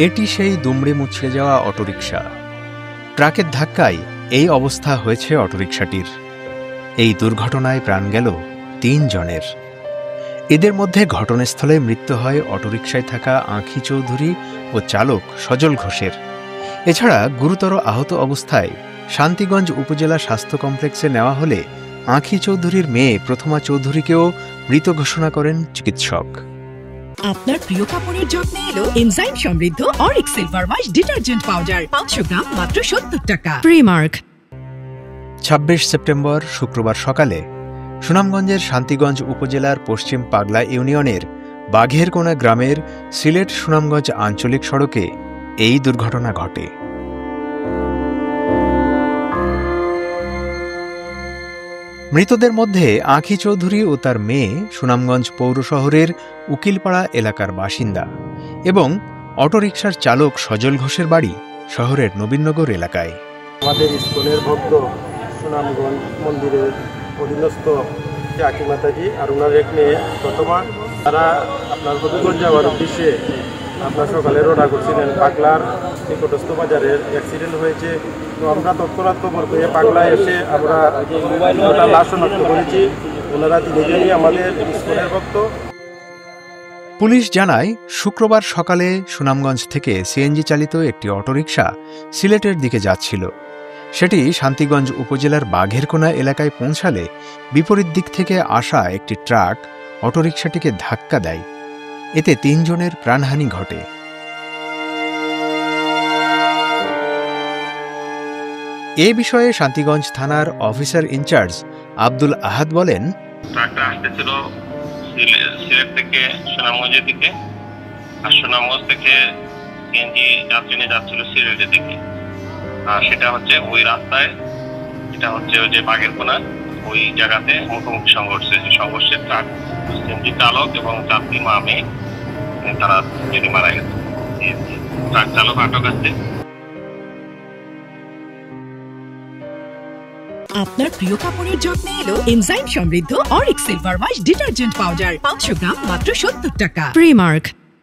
এটি সেই দুমড়ে মুচড়ে যাওয়া অটোরিকশা। ট্রাকের ধাক্কায় এই অবস্থা হয়েছে অটোরিকশাটির। এই দুর্ঘটনায় প্রাণ গেল ৩ জনের। এদের মধ্যে ঘটনাস্থলে মৃত্যু হয় অটোরিকশায় থাকা আঁখি চৌধুরী ও চালক সজল ঘোষের। এছাড়া গুরুতর আহত অবস্থায় শান্তিগঞ্জ উপজেলা স্বাস্থ্য কমপ্লেক্সে নেওয়া হলে আঁখি চৌধুরীর মেয়ে প্রথমা চৌধুরীকেও মৃত ঘোষণা করেন চিকিৎসক। আপনার প্রিয় কাপড়ের যত্নে এলো এনজাইম সমৃদ্ধ Arik silver wash detergent powder 500 গ্রাম মাত্র 70 টাকা। প্রিমার্ক। ২৬ সেপ্টেম্বর শুক্রবার সকালে সুনামগঞ্জের শান্তিগঞ্জ উপজেলার পশ্চিম পাগলা ইউনিয়নের বাঘেরকোনা গ্রামের সিলেট সুনামগঞ্জ আঞ্চলিক সড়কে এই দুর্ঘটনা ঘটে। মৃতদের মধ্যে আঁখি চৌধুরী ও তার মেয়ে সুনামগঞ্জ পৌর শহরের উকিলপাড়া এলাকার বাসিন্দা এবং অটোরিকশার চালক সজল ঘোষের বাড়ি শহরের নবীননগর এলাকায়। আমাদের স্কুলের ভক্ত সুনামগঞ্জ মন্দিরের অধীনস্থ আঁখি মাতাজি আর ওনার এক মেয়ে প্রথমা, তারা আপনার হবিগঞ্জ যাওয়ার উদ্দেশ্যে আপনার সকালে রওনা করছিলেন। পাগলার নিকটস্থ বাজারের অ্যাক্সিডেন্ট হয়েছে। তো আমরা তৎক্ষণাৎ খবর পেয়ে পাগলায় এসে আমরা লাশ শনাক্ত করেছি। ওনারা তিনজনই আমাদের স্কুলের ভক্ত। পুলিশ জানায়, শুক্রবার সকালে সুনামগঞ্জ থেকে সিএনজি চালিত একটি অটোরিকশা সিলেটের দিকে যাচ্ছিল। সেটি শান্তিগঞ্জ উপজেলার বাঘেরকোনা এলাকায় পৌঁছালে বিপরীত দিক থেকে আসা একটি ট্রাক অটোরিকশাটিকে ধাক্কা দেয়। এতে ৩ জনের প্রাণহানি ঘটে। এ বিষয়ে শান্তিগঞ্জ থানার অফিসার ইনচার্জ আব্দুল আহাদ বলেন, ট্রাকটা আসতেছিল সিলেট থেকে সুনামগঞ্জের দিকে, আর সুনামগঞ্জ থেকে সিএনজি যাত্রী নিয়ে যাচ্ছিল সিলেটের দিকে। আর সেটা হচ্ছে ওই রাস্তায়, এটা হচ্ছে ওই যে বাঘেরকোনা ওই জায়গাতে মুখোমুখি সংঘর্ষে ট্রাক সিএনজি চালক এবং যাত্রী মা মেয়ে তারা যদি মারা গেছে। ট্রাক চালক আটক আছে। আপনার প্রিয় কাপড়ের যত্নে এলো এনজাইম সমৃদ্ধ Arik silver wash detergent powder 500 গ্রাম মাত্র 70 টাকা। প্রিমার্ক।